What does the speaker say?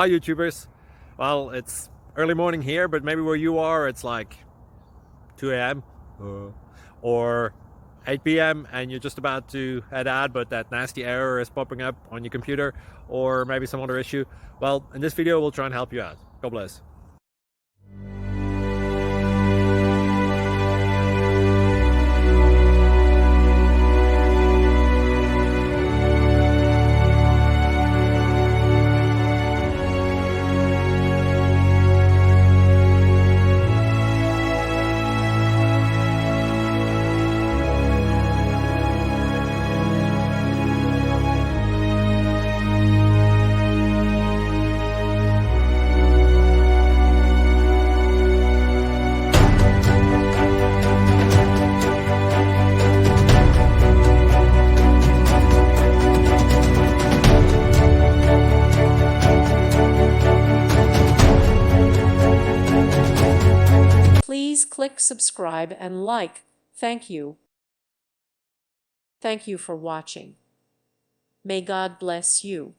Hi YouTubers. Well, it's early morning here, but maybe where you are it's like 2 a.m. or 8 p.m. and you're just about to head out, but that nasty error is popping up on your computer, or maybe some other issue. Well, in this video we'll try and help you out. God bless. Please click subscribe and like. Thank you. Thank you for watching. May God bless you.